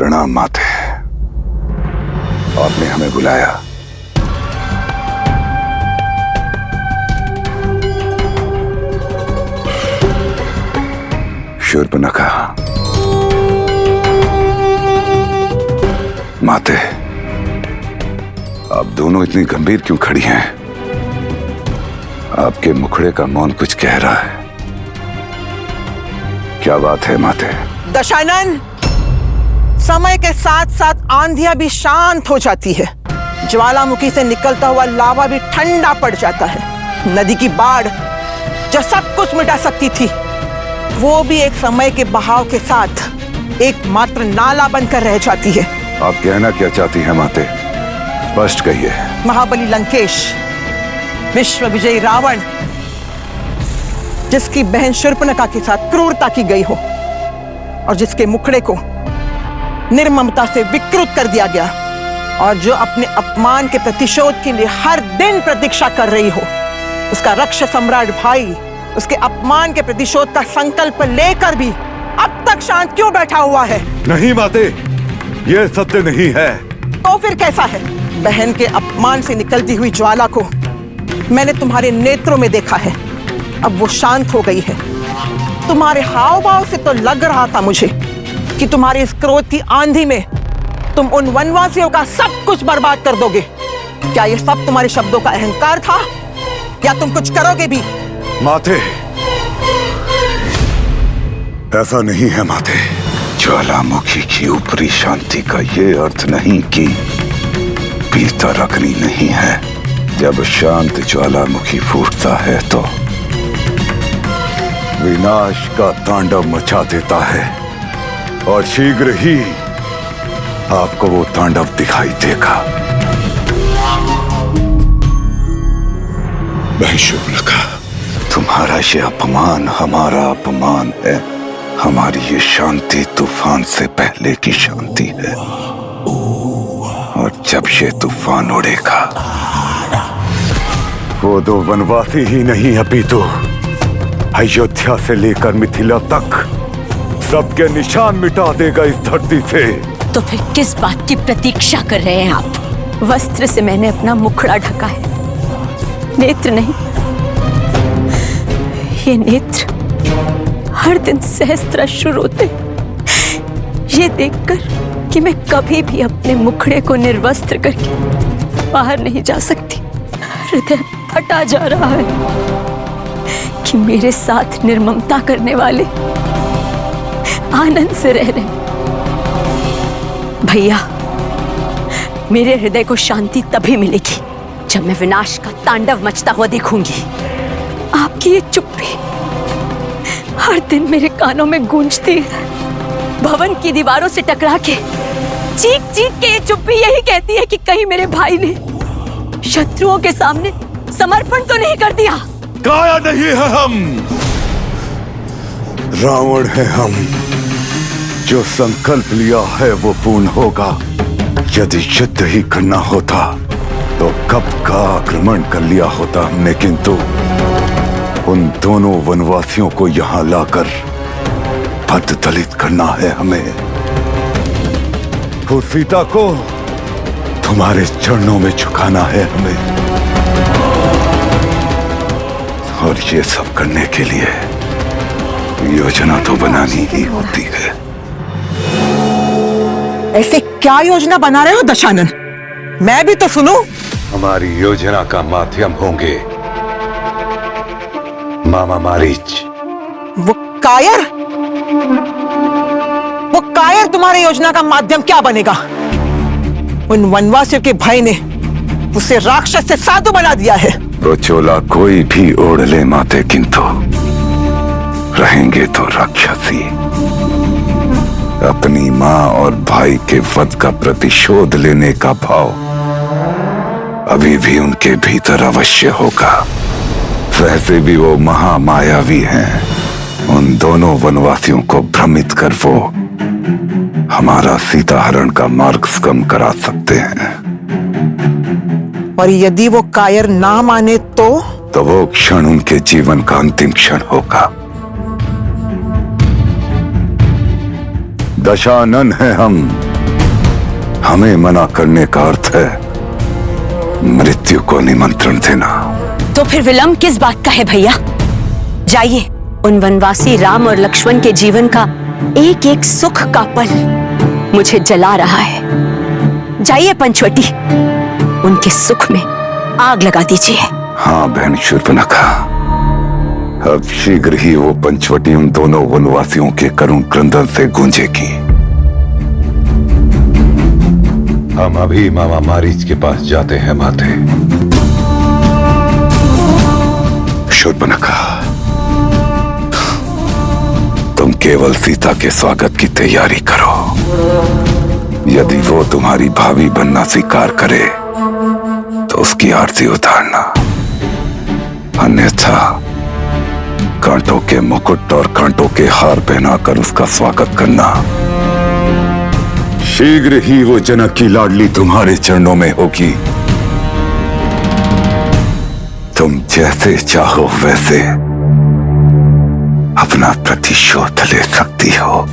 प्रणाम माते। आपने हमें बुलाया। शूर्पणखा, माते, आप दोनों इतनी गंभीर क्यों खड़ी हैं? आपके मुखड़े का मौन कुछ कह रहा है। क्या बात है माते? दशानन, समय के साथ साथ आंधियां भी शांत हो जाती है। ज्वालामुखी से निकलता हुआ लावा भी ठंडा पड़ जाता है। नदी की बाढ़ जो सब कुछ मिटा सकती थी, वो भी एक समय के बहाव के साथ एकमात्र नाला बनकर रह जाती है। आप कहना क्या चाहती हैं माते? स्पष्ट कहिए। महाबली लंकेश, विश्व विजयी रावण, जिसकी बहन शूर्पणखा के साथ क्रूरता की गई हो और जिसके मुखड़े को निर्ममता से विकृत कर दिया गया, और जो अपने अपमान के प्रतिशोध के लिए हर दिन प्रतीक्षा कर रही हो, उसका रक्ष सम्राट भाई उसके अपमान के प्रतिशोध का संकल्प लेकर भी अब तक शांत क्यों बैठा हुआ है? नहीं माते, यह सत्य नहीं है। तो फिर कैसा है? बहन के अपमान से निकलती हुई ज्वाला को मैंने तुम्हारे नेत्रों में देखा है। अब वो शांत हो गई है। तुम्हारे हाव भाव से तो लग रहा था मुझे कि तुम्हारे इस क्रोध की आंधी में तुम उन वनवासियों का सब कुछ बर्बाद कर दोगे। क्या ये सब तुम्हारे शब्दों का अहंकार था, या तुम कुछ करोगे भी? माते, ऐसा नहीं है माते। ज्वालामुखी की ऊपरी शांति का ये अर्थ नहीं कि भीतर अग्नि नहीं है। जब शांत ज्वालामुखी फूटता है तो विनाश का तांडव मचा देता है, और शीघ्र ही आपको वो तांडव दिखाई देगा। बहन शूर्पणखा, तुम्हारा ये अपमान हमारा अपमान है। हमारी ये शांति तूफान से पहले की शांति है, और जब ये तूफान उड़ेगा, वो दो वनवासी ही नहीं अपितु अयोध्या से लेकर मिथिला तक सबके निशान मिटा देगा इस धरती से। तो फिर किस बात की प्रतीक्षा कर रहे हैं आप? वस्त्र से मैंने अपना मुखड़ा ढका है, नेत्र नहीं। ये नेत्र हर दिन सहस्त्राश्रु रोते, ये देखकर कि मैं कभी भी अपने मुखड़े को निर्वस्त्र करके बाहर नहीं जा सकती। हृदय फटा जा रहा है कि मेरे साथ निर्ममता करने वाले आनंद से रह रहे। भैया, मेरे हृदय को शांति तभी मिलेगी जब मैं विनाश का तांडव मचता हुआ देखूंगी। आपकी ये चुप्पी हर दिन मेरे कानों में गूंजती है। भवन की दीवारों से टकरा के चीख चीख के ये चुप्पी यही कहती है कि कहीं मेरे भाई ने शत्रुओं के सामने समर्पण तो नहीं कर दिया। काया नहीं है हम, रावण है हम। जो संकल्प लिया है वो पूर्ण होगा। यदि युद्ध ही करना होता तो कब का आक्रमण कर लिया होता हमने, किंतु उन दोनों वनवासियों को यहाँ लाकर पद दलित करना है हमें। तो सीता को तुम्हारे चरणों में झुकाना है हमें, और ये सब करने के लिए योजना तो बनानी ही होती है। ऐसे क्या योजना बना रहे हो दशानन? मैं भी तो सुनूं। हमारी योजना का माध्यम होंगे मामा मारीच। वो कायर तुम्हारी योजना का माध्यम क्या बनेगा? उन वनवासियों के भाई ने उसे राक्षस से साधु बना दिया है। वो चोला कोई भी ओढ़ ले माते, किंतु रहेंगे तो राक्षसी। अपनी माँ और भाई के वध का प्रतिशोध लेने का भाव अभी भी उनके भीतर अवश्य होगा। वैसे भी वो महामायावी हैं। उन दोनों वनवासियों को भ्रमित कर वो हमारा सीताहरण का मार्ग सुगम करा सकते हैं। और यदि वो कायर ना माने तो वो क्षण उनके जीवन का अंतिम क्षण होगा। दशानन है हम। हमें मना करने का अर्थ है मृत्यु को निमंत्रण देना। तो फिर विलंब किस बात का है भैया? जाइए, उन वनवासी राम और लक्ष्मण के जीवन का एक एक सुख का पल मुझे जला रहा है। जाइए पंचवटी, उनके सुख में आग लगा दीजिए। हाँ बहन शूर्पणखा, अब शीघ्र ही वो पंचवटी उन दोनों वनवासियों के करुण क्रंदन से गूंजेगी। हम अभी मामा मारीच के पास जाते हैं माते। शूर्पणखा, तुम केवल सीता के स्वागत की तैयारी करो। यदि वो तुम्हारी भाभी बनना स्वीकार करे तो उसकी आरती उतारना, अन्यथा कांटों के मुकुट और कांटों के हार पहनाकर उसका स्वागत करना। शीघ्र ही वो जनक की लाडली तुम्हारे चरणों में होगी। तुम जैसे चाहो वैसे अपना प्रतिशोध ले सकती हो।